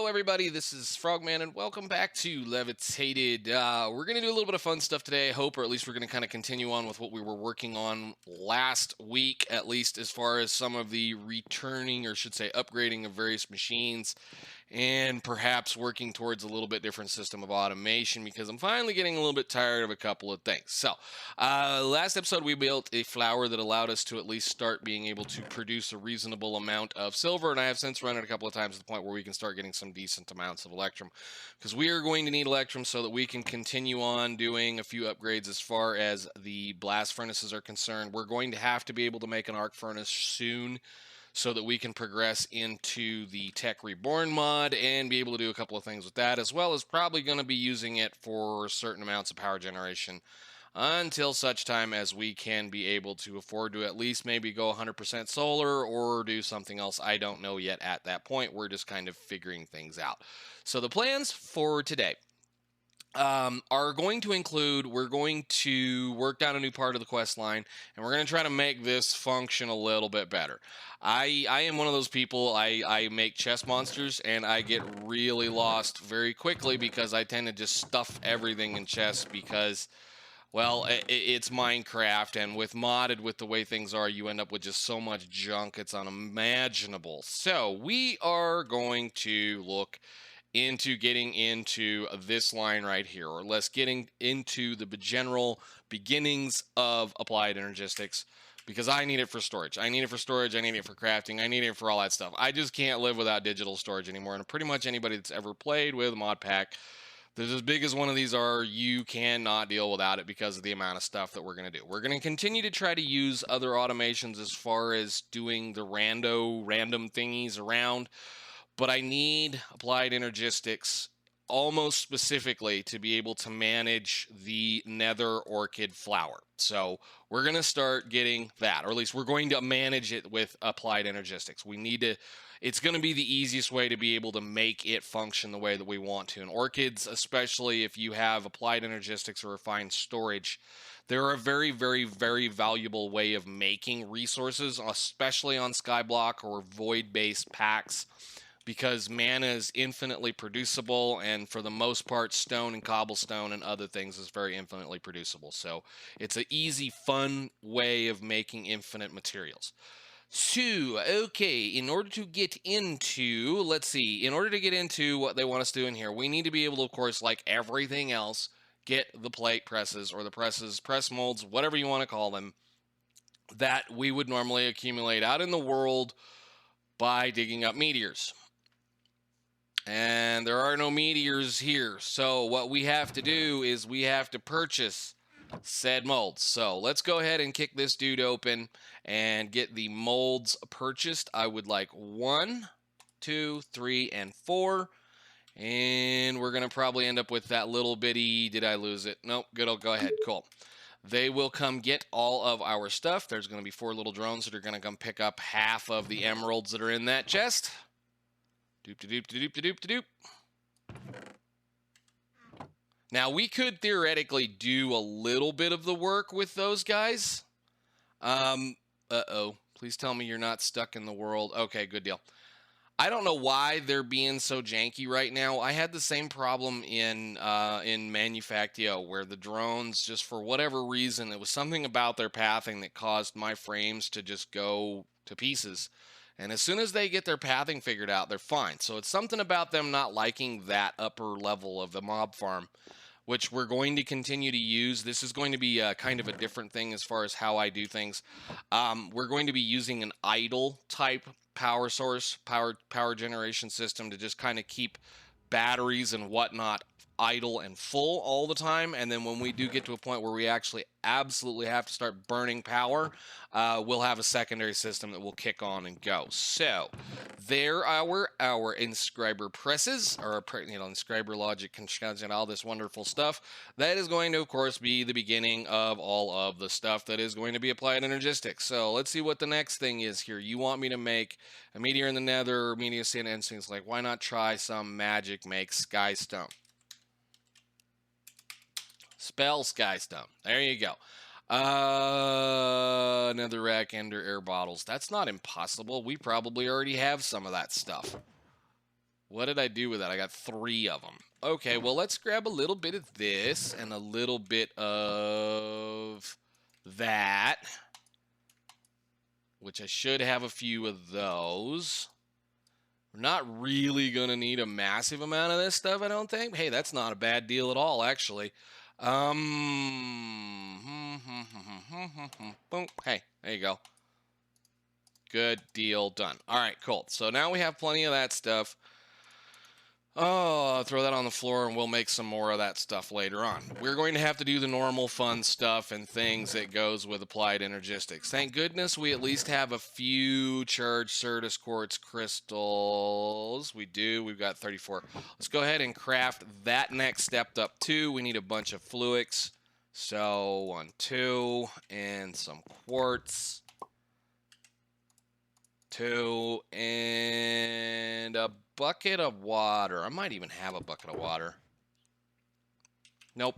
everybody, this is Frogman, and welcome back to Levitated. We're going to do a little bit of fun stuff today, I hope, or at least we're going to kind of continue on with what we were working on last week, at least as far as some of the returning, or should say upgrading of various machines, and perhaps working towards a little bit different system of automation, because I'm finally getting a little bit tired of a couple of things. So, last episode we built a flower that allowed us to at least start being able to produce a reasonable amount of silver, and I have since run it a couple of times to the point where we can start getting some decent amounts of electrum, because we are going to need electrum so that we can continue on doing a few upgrades as far as the blast furnaces are concerned. We're going to have to be able to make an arc furnace soon, so that we can progress into the Tech Reborn mod and be able to do a couple of things with that, as well as probably going to be using it for certain amounts of power generation until such time as we can be able to afford to at least maybe go 100% solar or do something else. I don't know yet at that point. We're just kind of figuring things out. So the plans for today are going to include, we're going to work down a new part of the quest line, and we're going to try to make this function a little bit better. I am one of those people, I make chest monsters, and I get really lost very quickly because I tend to just stuff everything in chests because, well, it's Minecraft, and with modded, with the way things are, you end up with just so much junk, it's unimaginable. So we are going to look into getting into this line right here, or less getting into the general beginnings of applied energistics, because I need it for storage. I need it for storage, I need it for crafting, I need it for all that stuff. I just can't live without digital storage anymore, and pretty much anybody that's ever played with modpack, there's as big as one of these are, you cannot deal without it because of the amount of stuff that we're going to do. We're going to continue to try to use other automations as far as doing the random thingies around, but I need applied energistics almost specifically to be able to manage the nether orchid flower. So we're going to start getting that, or at least we're going to manage it with applied energistics. We need to, it's going to be the easiest way to be able to make it function the way that we want to. And orchids, especially if you have applied energistics or refined storage, they're a very, very, very valuable way of making resources, especially on skyblock or void-based packs, because mana is infinitely producible, and for the most part, stone and cobblestone and other things is very infinitely producible. So it's an easy, fun way of making infinite materials. So, okay, in order to get into, let's see, in order to get into what they want us to do in here, we need to be able to, of course, like everything else, get the plate presses, or the presses, press molds, whatever you want to call them, that we would normally accumulate out in the world by digging up meteors. And there are no meteors here, so what we have to do is we have to purchase said molds. So let's go ahead and kick this dude open and get the molds purchased. I would like 1, 2, 3, and 4. And we're going to probably end up with that little bitty, did I lose it? Nope, good, I'll go ahead, cool. They will come get all of our stuff. There's going to be 4 little drones that are going to come pick up half of the emeralds that are in that chest. Doop-de-doop-de-doop-de-doop-de-doop. Now, we could theoretically do a little bit of the work with those guys. Uh-oh. Please tell me you're not stuck in the world. Okay, good deal. I don't know why they're being so janky right now. I had the same problem in Manufactio, where the drones, just for whatever reason, it was something about their pathing that caused my frames to just go to pieces. And as soon as they get their pathing figured out, they're fine. So it's something about them not liking that upper level of the mob farm, which we're going to continue to use. This is going to be kind of a different thing as far as how I do things. We're going to be using an idle type power source, power generation system to just kind of keep batteries and whatnot idle and full all the time, and then when we do get to a point where we actually absolutely have to start burning power, we'll have a secondary system that will kick on and go. So there are our inscriber presses, or inscriber logic and all this wonderful stuff. That is going to, of course, be the beginning of all of the stuff that is going to be applied energistics. So let's see what the next thing is here. You want me to make a meteor in the nether, meteor sand instincts, like why not try some magic, make sky stone. Spell Skystone. There you go. Another rack, ender, air bottles. That's not impossible. We probably already have some of that stuff. What did I do with that? I got 3 of them. Okay, well, let's grab a little bit of this and a little bit of that, which I should have a few of those. We're not really going to need a massive amount of this stuff, I don't think. Hey, that's not a bad deal at all, actually. Hey, there you go. Good deal, done. All right, cool. So now we have plenty of that stuff. Oh, I'll throw that on the floor and we'll make some more of that stuff later on. We're going to have to do the normal fun stuff and things that goes with applied energistics. Thank goodness we at least have a few charged Certus quartz crystals. We do. We've got 34. Let's go ahead and craft that next step up too. We need a bunch of fluics. So 1, 2, and some quartz. 2, and a bucket of water. I might even have a bucket of water. Nope.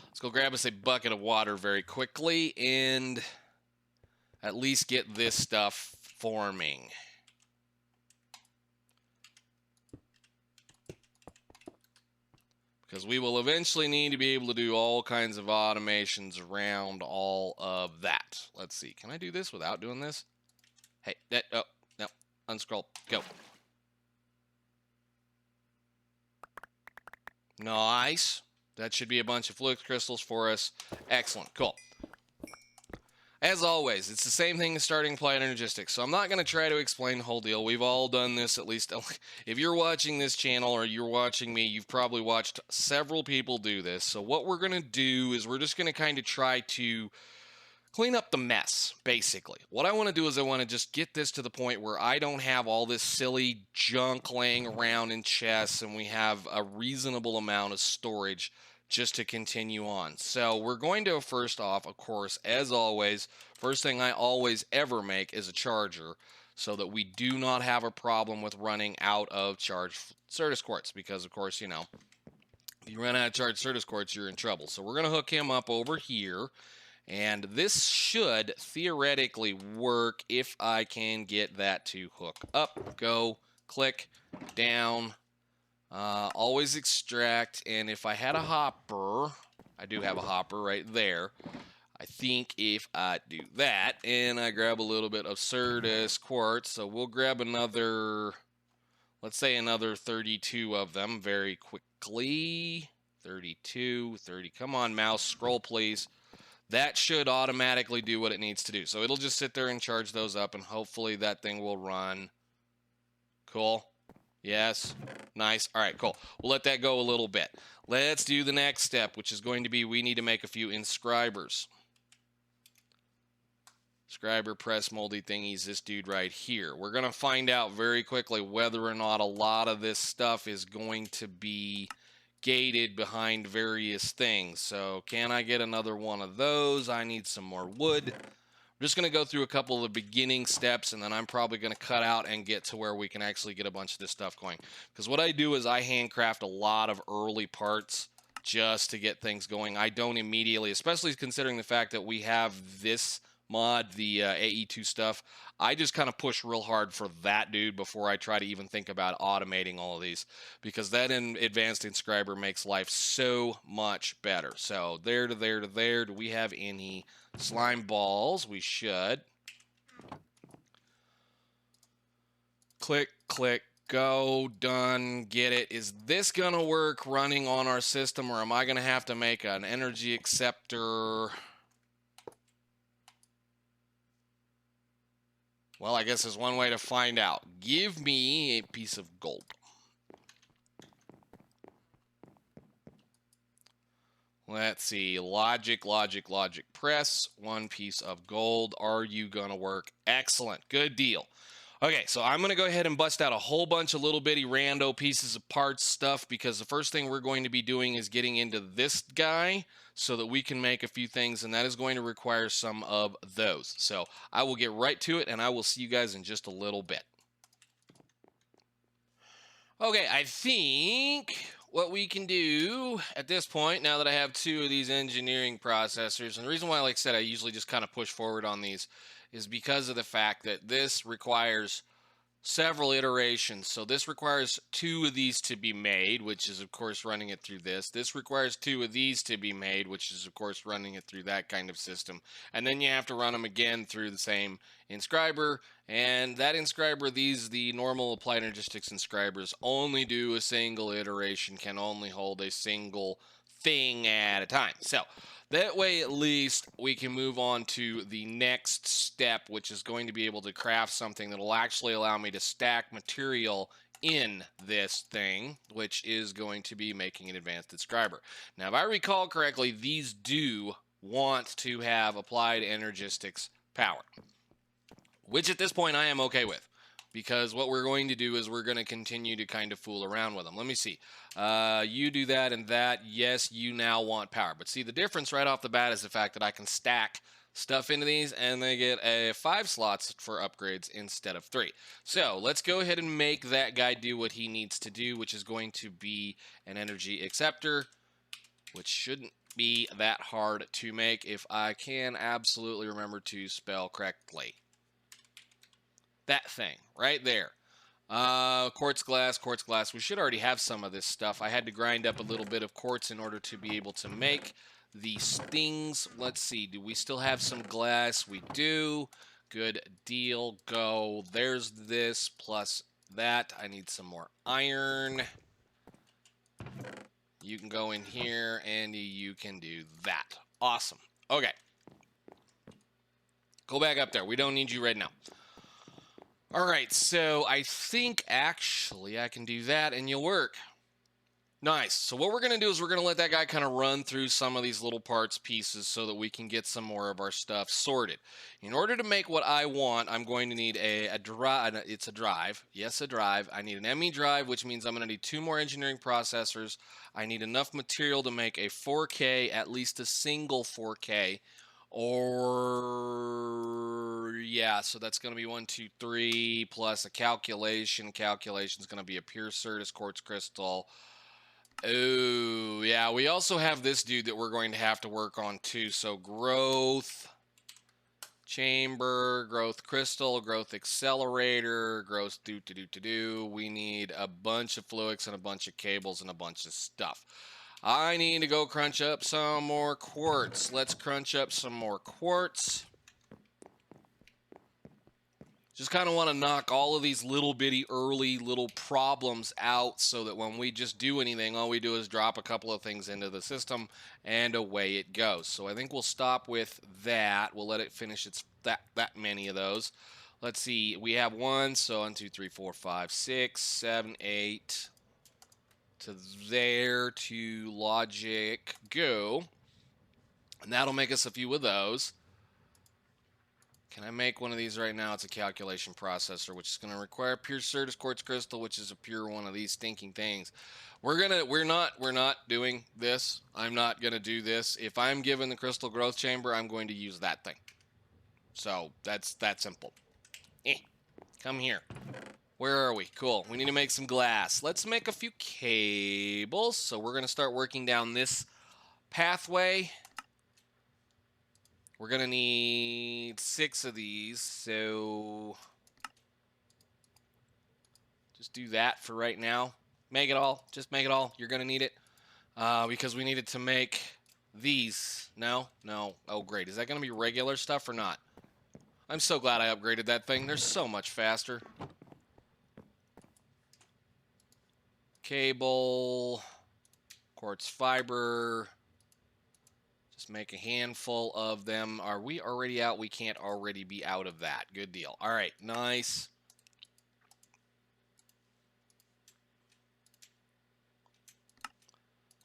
Let's go grab us a bucket of water very quickly and at least get this stuff forming. Because we will eventually need to be able to do all kinds of automations around all of that. Let's see. Can I do this without doing this? Hey, oh, no. Unscroll. Go. Nice. That should be a bunch of fluid crystals for us. Excellent. Cool. As always, it's the same thing as starting applied energistics. So I'm not going to try to explain the whole deal. We've all done this at least. If you're watching this channel or you're watching me, you've probably watched several people do this. So what we're going to do is we're just going to kind of try to clean up the mess, basically. What I want to do is I want to just get this to the point where I don't have all this silly junk laying around in chests and we have a reasonable amount of storage just to continue on. So we're going to first off, of course, as always, first thing I always ever make is a charger so that we do not have a problem with running out of charged Certus quartz because, of course, you know, if you run out of charged Certus quartz, you're in trouble. So we're going to hook him up over here. And this should theoretically work if I can get that to hook up. Go, click, down, always extract. And if I had a hopper, I do have a hopper right there. I think if I do that and I grab a little bit of Certus quartz, so we'll grab another, let's say another 32 of them very quickly. 32, 30, come on mouse, scroll please. That should automatically do what it needs to do. So it'll just sit there and charge those up, and hopefully that thing will run. Cool. Yes. Nice. All right, cool. We'll let that go a little bit. Let's do the next step, which is going to be we need to make a few inscribers. Scriber press moldy thingies, this dude right here. We're going to find out very quickly whether or not a lot of this stuff is going to be gated behind various things. So can I get another one of those? I need some more wood. I'm just going to go through a couple of the beginning steps and then I'm probably going to cut out and get to where we can actually get a bunch of this stuff going. Because what I do is I handcraft a lot of early parts just to get things going. I don't immediately, especially considering the fact that we have this mod, the AE2 stuff, I just kind of push real hard for that dude before I try to even think about automating all of these, because that in advanced inscriber makes life so much better. So there to there to there. Do we have any slime balls? We should. Click, click, go, done, get it. Is this gonna work running on our system, or am I gonna have to make an energy acceptor? Well, I guess there's one way to find out. Give me a piece of gold. Let's see. Logic, logic, logic. Press. 1 piece of gold. Are you going to work? Excellent. Good deal. Okay, so I'm going to go ahead and bust out a whole bunch of little bitty rando pieces of parts stuff, because the first thing we're going to be doing is getting into this guy so that we can make a few things, and that is going to require some of those. So I will get right to it, and I will see you guys in just a little bit. Okay, I think what we can do at this point, now that I have 2 of these engineering processors, and the reason why, like I said, I usually just kind of push forward on these is because of the fact that this requires several iterations. So this requires 2 of these to be made, which is of course running it through this. This requires 2 of these to be made, which is of course running it through that kind of system. And then you have to run them again through the same inscriber. And that inscriber, the normal applied energistics inscribers only do a single iteration, can only hold a single thing at a time. So that way, at least, we can move on to the next step, which is going to be able to craft something that will actually allow me to stack material in this thing, which is going to be making an advanced inscriber. Now, if I recall correctly, these do want to have applied energistics power, which at this point I am okay with. Because what we're going to do is we're going to continue to kind of fool around with them. Let me see. You do that and that. Yes, you now want power. But see, the difference right off the bat is the fact that I can stack stuff into these and they get 5 slots for upgrades instead of 3. So let's go ahead and make that guy do what he needs to do, which is going to be an energy acceptor, which shouldn't be that hard to make if I can absolutely remember to spell correctly. That thing right there. Quartz glass, quartz glass. We should already have some of this stuff. I had to grind up a little bit of quartz in order to be able to make these things. Let's see. Do we still have some glass? We do. Good deal. Go. There's this plus that. I need some more iron. You can go in here and you can do that. Awesome. Okay. Go back up there. We don't need you right now. All right, so I think actually I can do that and you'll work. Nice. So what we're going to do is we're going to let that guy kind of run through some of these little parts pieces so that we can get some more of our stuff sorted. In order to make what I want, I'm going to need a drive. It's a drive. Yes, a drive. I need an ME drive, which means I'm going to need 2 more engineering processors. I need enough material to make a 4K, at least a single 4K. Or, yeah, so that's going to be 1, 2, 3, plus a calculation. Calculation's going to be a pure Certus quartz crystal. Oh, yeah, we also have this dude that we're going to have to work on too. So growth chamber, growth crystal, growth accelerator, growth do. We need a bunch of fluids and a bunch of cables and a bunch of stuff. I need to go crunch up some more quartz. Let's crunch up some more quartz. Just kind of want to knock all of these little bitty early little problems out so that when we just do anything, all we do is drop a couple of things into the system and away it goes. So I think we'll stop with that. We'll let it finish its that many of those. Let's see. We have 1, so 1, 2, 3, 4, 5, 6, 7, 8. To there, to logic, go. And that'll make us a few of those. Can I make one of these right now? It's a calculation processor, which is going to require pure Certus quartz crystal, which is a pure one of these stinking things. We're not doing this. I'm not going to do this. If I'm given the crystal growth chamber, I'm going to use that thing. So that's that simple. Come here. Where are we? Cool. We need to make some glass. Let's make a few cables. So we're going to start working down this pathway. We're going to need 6 of these. So just do that for right now. Make it all. Just make it all. You're going to need it because we need it to make these. No? No. Oh, great. Is that going to be regular stuff or not? I'm so glad I upgraded that thing. They're so much faster. Cable, quartz fiber, just make a handful of them. Are we already out? We can't already be out of that. Good deal. All right, nice.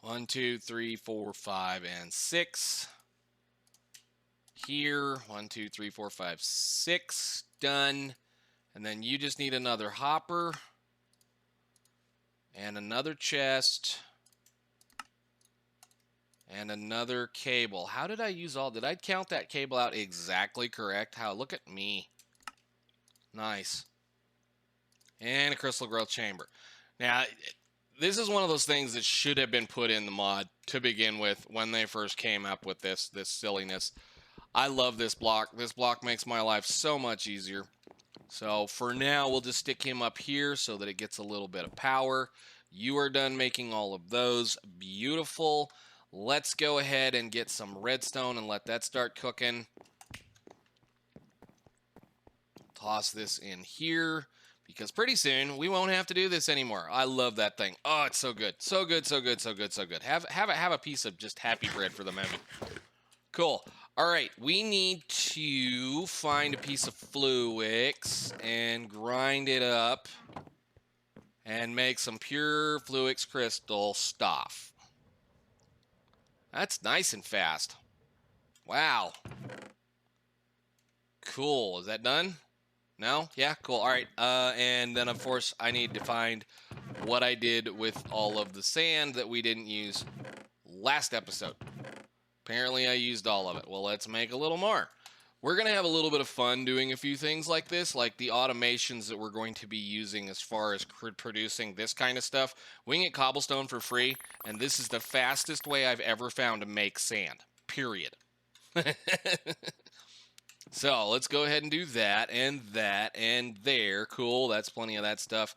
One, 2, 3, 4, 5, and 6. Here, 1, 2, 3, 4, 5, 6. Done. And then you just need another hopper. And another chest. And another cable. How did I use all? Did I count that cable out exactly correct? How? Look at me. Nice. And a crystal growth chamber. Now, this is one of those things that should have been put in the mod to begin with when they first came up with this silliness. I love this block. This block makes my life so much easier. So for now, we'll just stick him up here so that it gets a little bit of power. You are done making all of those. Beautiful. Let's go ahead and get some redstone and let that start cooking. Toss this in here because pretty soon we won't have to do this anymore. I love that thing. Oh, it's so good. So good, so good, so good, so good. Have a piece of just happy bread for the moment. Cool. All right, we need to find a piece of Fluix and grind it up and make some pure Fluix crystal stuff. That's nice and fast. Wow. Cool. Is that done? No? Yeah, cool. All right. And then, of course, I need to find what I did with all of the sand that we didn't use last episode. Apparently, I used all of it. Well, let's make a little more. We're going to have a little bit of fun doing a few things like this, like the automations that we're going to be using as far as producing this kind of stuff. We can get cobblestone for free, and this is the fastest way I've ever found to make sand, period. So let's go ahead and do that and there. Cool, that's plenty of that stuff.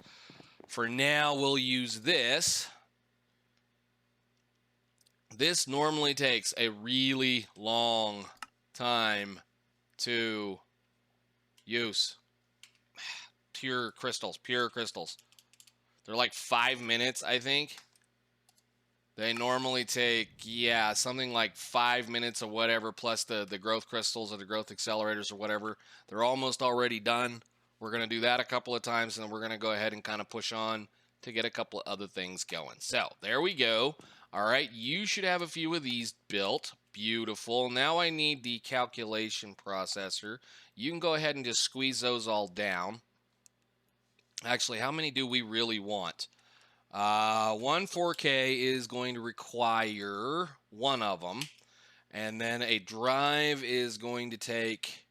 For now, we'll use this. This normally takes a really long time to use. Pure crystals, pure crystals. They're like 5 minutes, I think. They normally take, yeah, something like 5 minutes or whatever, plus the growth crystals or the growth accelerators or whatever. They're almost already done. We're going to do that a couple of times, and then we're going to go ahead and kind of push on to get a couple of other things going. So, there we go. All right, you should have a few of these built. Beautiful. Now I need the calculation processor. You can go ahead and just squeeze those all down. Actually, how many do we really want? One 4K is going to require one of them. And then a drive is going to take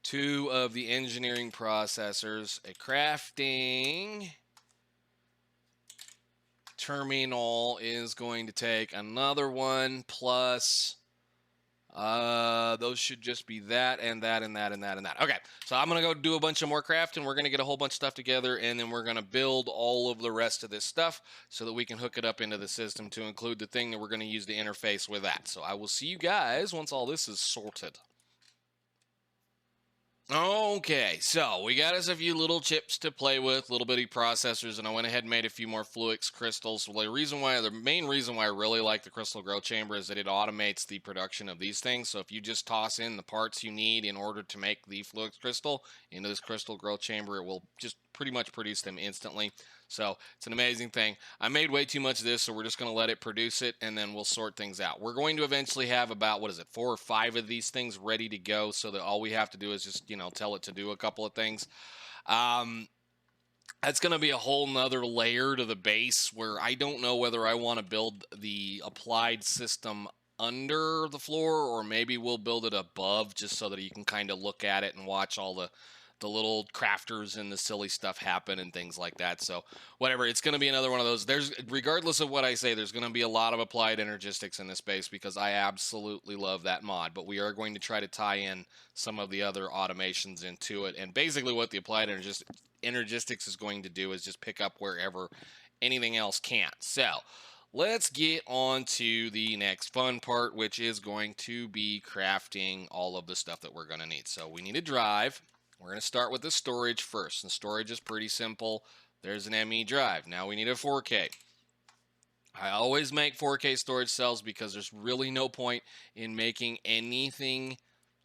2 of the engineering processors. A crafting terminal is going to take another one, plus those should just be that and that and that and that and that. Okay, so I'm going to go do a bunch of more crafting. We're going to get a whole bunch of stuff together, and then we're going to build all of the rest of this stuff so that we can hook it up into the system to include the thing that we're going to use to interface with that. So I will see you guys once all this is sorted. Okay, so we got us a few little chips to play with, little bitty processors, and I went ahead and made a few more Fluix crystals. Well, the main reason why I really like the crystal growth chamber is that it automates the production of these things. So if you just toss in the parts you need in order to make the Fluix crystal into this crystal growth chamber, it will just pretty much produce them instantly. So it's an amazing thing. I made way too much of this, so we're just going to let it produce it, and then we'll sort things out. We're going to eventually have about, 4 or 5 of these things ready to go, so that all we have to do is just, tell it to do a couple of things. That's going to be a whole nother layer to the base, where I don't know whether I want to build the applied system under the floor, or maybe we'll build it above, just so that you can kind of look at it and watch all the little crafters and the silly stuff happen and things like that. So whatever, it's going to be another one of those. Regardless of what I say, there's going to be a lot of applied energistics in this space because I absolutely love that mod, but we are going to try to tie in some of the other automations into it. And basically what the applied energistics is going to do is just pick up wherever anything else can't. So let's get on to the next fun part, which is going to be crafting all of the stuff that we're going to need. So we need a drive. We're going to start with the storage first, and storage is pretty simple. There's an ME drive. Now we need a 4K. I always make 4K storage cells because there's really no point in making anything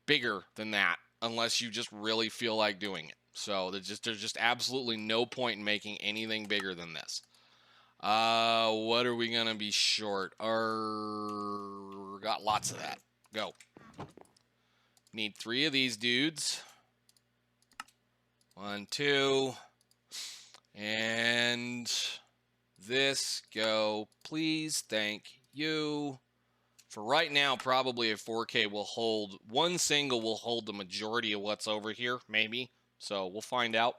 bigger than that unless you just really feel like doing it. So there's just absolutely no point in making anything bigger than this. What are we going to be short? Got lots of that. Go. Need 3 of these dudes. 1, 2, and this, go, please, thank you. For right now, probably a 4K will hold, one single will hold the majority of what's over here, maybe, so we'll find out.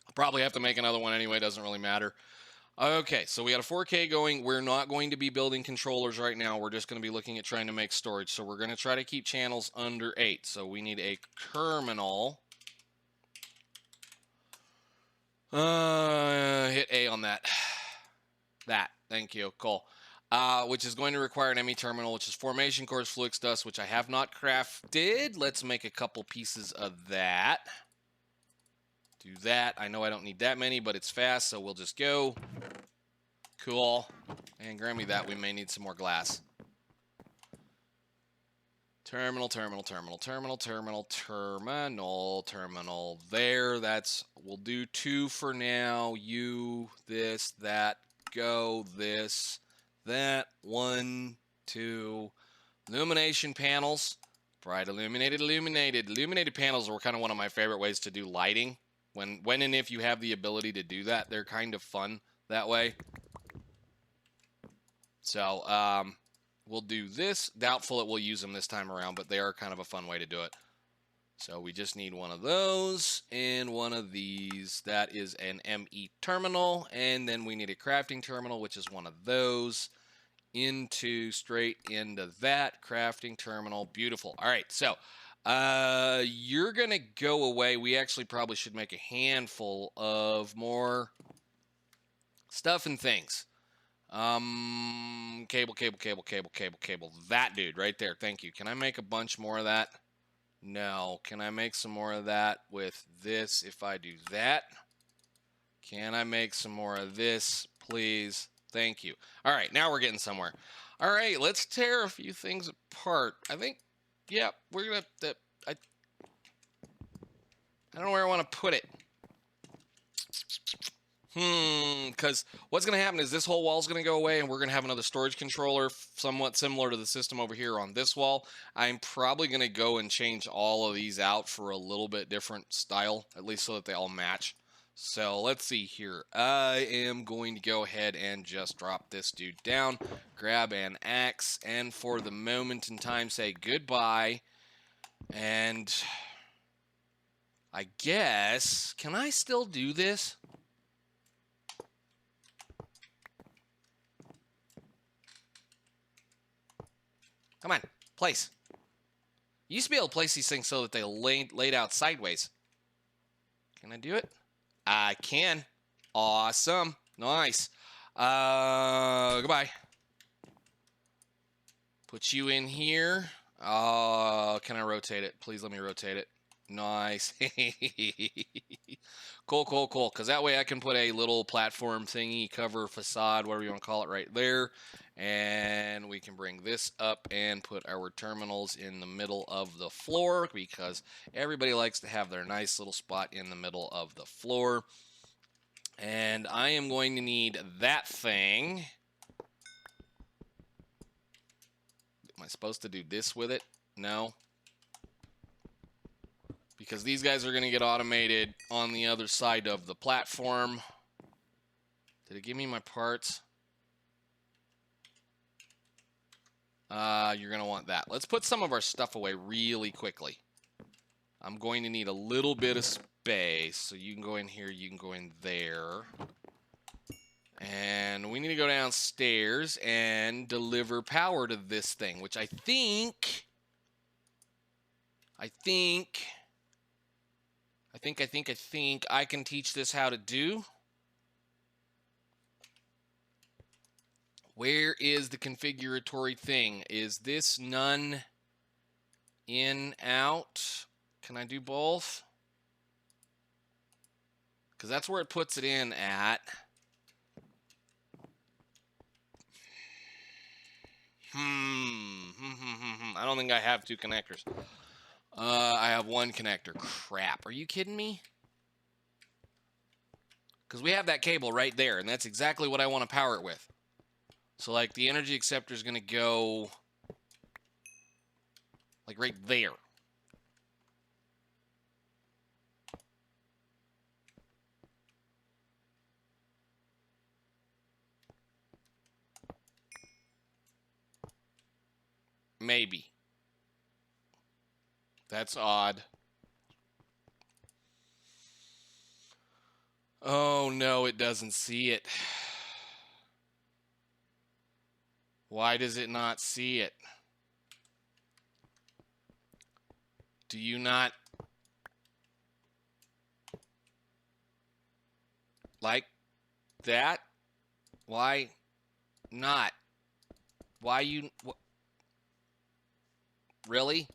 I'll probably have to make another one anyway, doesn't really matter. Okay, so we got a 4K going. We're not going to be building controllers right now. We're just going to be looking at trying to make storage, so we're going to try to keep channels under 8. So we need a terminal. Hit A on that. That. Thank you. Cool. Which is going to require an ME terminal, which is formation cores, flux dust, which I have not crafted. Let's make a couple pieces of that. Do that. I know I don't need that many, but it's fast, so we'll just go. Cool. And grant me that. We may need some more glass. Terminal. There. We'll do 2 for now. You, this, that, go, this, that. 1, 2. Illumination panels. Bright illuminated. Illuminated panels are kind of one of my favorite ways to do lighting. When and if you have the ability to do that, they're kind of fun that way. So, we'll do this. Doubtful it will use them this time around, but they are kind of a fun way to do it. So we just need one of those and one of these. That is an ME terminal. And then we need a crafting terminal, which is one of those. Straight into that crafting terminal. Beautiful. All right, so you're going to go away. We actually probably should make a handful of more stuff and things. Cable. That dude right there. Thank you. Can I make a bunch more of that? No. Can I make some more of that with this if I do that? Can I make some more of this, please? Thank you. All right, now we're getting somewhere. All right, let's tear a few things apart. I think, yeah, we're going to, I don't know where I want to put it. Because what's going to happen is this whole wall is going to go away, and we're going to have another storage controller somewhat similar to the system over here on this wall. I'm probably going to go and change all of these out for a little bit different style, at least so that they all match. So let's see here. I am going to go ahead and just drop this dude down, grab an axe, and for the moment in time say goodbye. And I guess, can I still do this? Come on, place. You used to be able to place these things so that they laid out sideways. Can I do it? I can. Awesome. Nice. Goodbye. Put you in here. Can I rotate it? Please let me rotate it. Nice. Cool. Because that way I can put a little platform thingy, cover, facade, whatever you want to call it, right there. And we can bring this up and put our terminals in the middle of the floor because everybody likes to have their nice little spot in the middle of the floor. And I am going to need that thing. Am I supposed to do this with it? No. Because these guys are going to get automated on the other side of the platform. Did it give me my parts? You're going to want that. Let's put some of our stuff away really quickly. I'm going to need a little bit of space. So you can go in here, you can go in there. And we need to go downstairs and deliver power to this thing, which I think I can teach this how to do. Where is the configuratory thing? Is this none, in, out? Can I do both? Because that's where it puts it in at. I don't think I have 2 connectors. I have 1 connector. Crap. Are you kidding me? Because we have that cable right there, and that's exactly what I want to power it with. So, like, the energy acceptor is going to go, like, right there. Maybe. That's odd. Oh, no, it doesn't see it. Why does it not see it? Do you not? Like that? Why not? Why you... What? Really?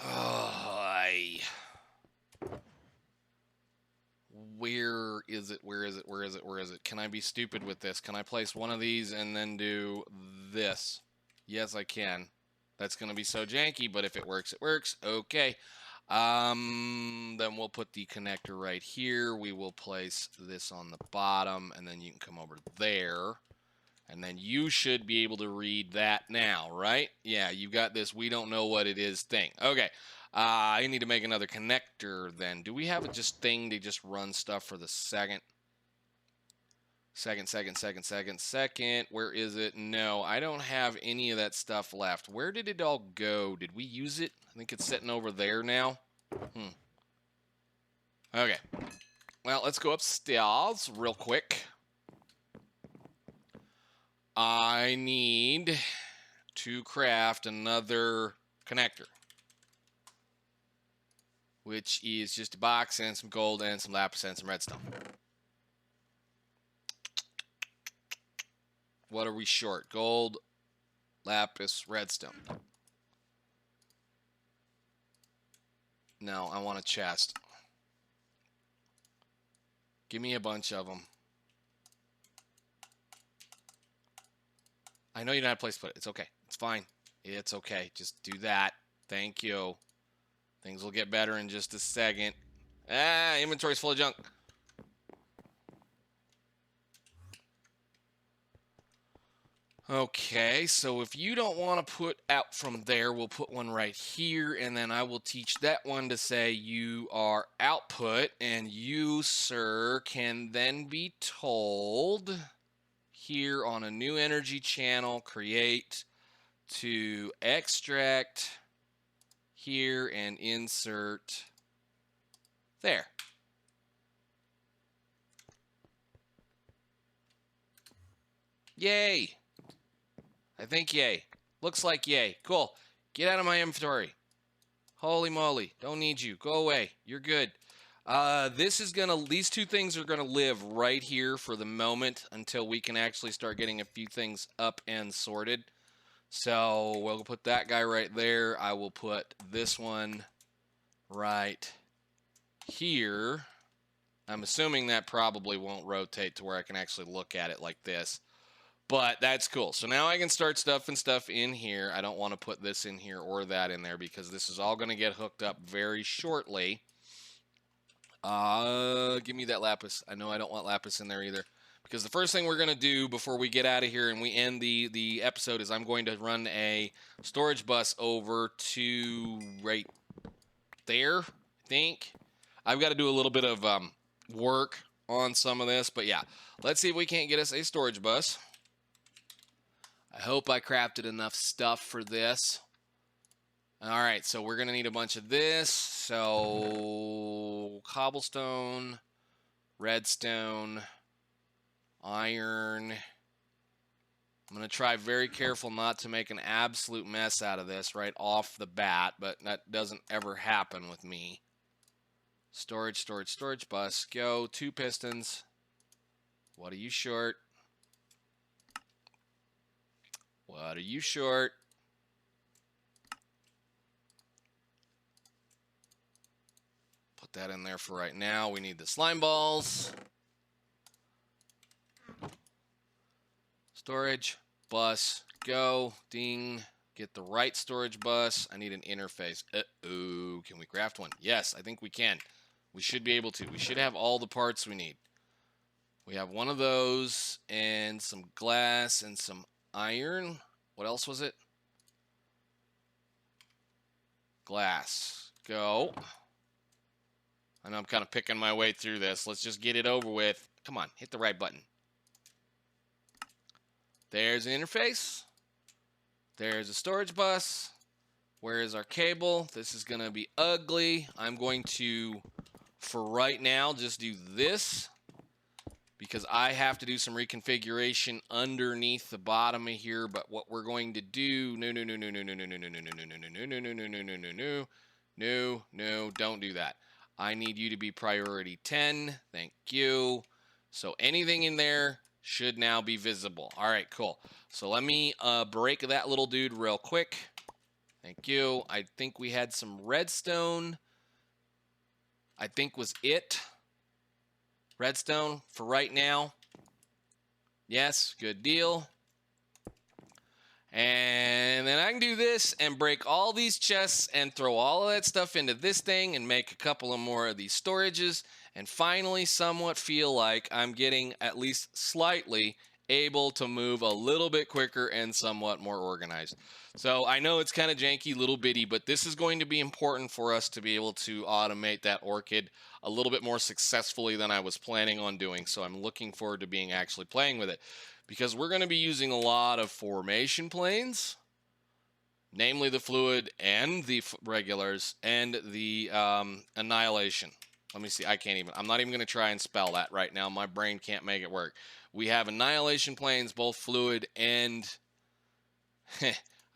Oh, where is it? Where is it? Where is it? Where is it? Can I be stupid with this? Can I place one of these and then do this? Yes, I can. That's going to be so janky, but if it works, it works. Okay. Then we'll put the connector right here. We will place this on the bottom, and then you can come over there. And then you should be able to read that now, right? Yeah, you got this we don't know what it is thing. Okay. I need to make another connector then. Do we have a just thing to just run stuff for the second? Second. Where is it? No, I don't have any of that stuff left. Where did it all go? Did we use it? I think it's sitting over there now. Okay. Well, let's go upstairs real quick. I need to craft another connector, which is just a box and some gold and some lapis and some redstone. What are we short? Gold, lapis, redstone. No, I want a chest. Give me a bunch of them. I know you don't have a place to put it. It's okay. It's fine. It's okay. Just do that. Thank you. Things will get better in just a second. Inventory's full of junk. Okay, so if you don't want to put out from there, we'll put one right here, and then I will teach that one to say you are output, and you, sir, can then be told here on a new energy channel, create to extract here and insert there. Yay! I think yay. Looks like yay. Cool. Get out of my inventory. Holy moly. Don't need you. Go away. You're good. These two things are gonna live right here for the moment until we can actually start getting a few things up and sorted. So we'll put that guy right there. I will put this one right here. I'm assuming that probably won't rotate to where I can actually look at it like this. But that's cool. So now I can start stuffing stuff in here. I don't want to put this in here or that in there because this is all going to get hooked up very shortly. Give me that lapis. I know I don't want lapis in there either. Because the first thing we're going to do before we get out of here and we end the episode is I'm going to run a storage bus over to right there, I think. I've got to do a little bit of work on some of this. But yeah, let's see if we can't get us a storage bus. I hope I crafted enough stuff for this. All right, so we're going to need a bunch of this. So cobblestone, redstone, iron. I'm going to try very careful not to make an absolute mess out of this right off the bat, but that doesn't ever happen with me. Storage bus. Go. 2 pistons. What are you short? What are you short? Put that in there for right now. We need the slime balls. Storage bus. Go. Ding. Get the right storage bus. I need an interface. Uh-oh. Can we craft one? Yes, I think we can. We should be able to. We should have all the parts we need. We have one of those and some glass and some iron. What else was it? Glass. Go. I know I'm kind of picking my way through this. Let's just get it over with. Come on, hit the right button. There's an interface. There's a storage bus. Where is our cable? This is going to be ugly. I'm going to, for right now, just do this. Because I have to do some reconfiguration underneath the bottom of here. But what we're going to do, no, don't do that. I need you to be priority 10. Thank you. So anything in there should now be visible. All right, cool. So let me break that little dude real quick. Thank you. I think we had some redstone. I think was it. Redstone for right now. Yes, good deal. And then I can do this and break all these chests and throw all of that stuff into this thing and make a couple of more of these storages and finally somewhat feel like I'm getting at least slightly able to move a little bit quicker and somewhat more organized. So I know it's kind of janky, little bitty, but this is going to be important for us to be able to automate that orchid a little bit more successfully than I was planning on doing. So I'm looking forward to being actually playing with it, because we're going to be using a lot of formation planes, namely the fluid and the regulars and the annihilation. Let me see. I'm not even going to try and spell that right now. My brain can't make it work. We have annihilation planes, both fluid and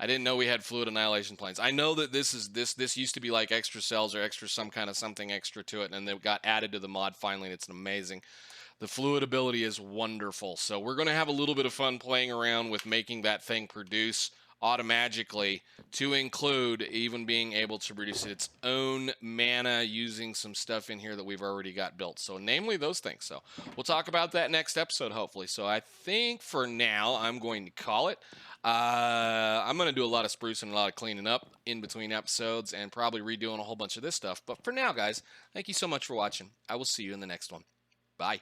I didn't know we had fluid annihilation planes. I know that this used to be like extra cells or extra some kind of something extra to it, and they got added to the mod finally, and it's amazing. The fluid ability is wonderful. So we're going to have a little bit of fun playing around with making that thing produce automatically, to include even being able to produce its own mana using some stuff in here that we've already got built. So namely those things. So we'll talk about that next episode, hopefully. So I think for now, I'm going to call it. I'm going to do a lot of sprucing and a lot of cleaning up in between episodes and probably redoing a whole bunch of this stuff. But for now, guys, thank you so much for watching. I will see you in the next one. Bye.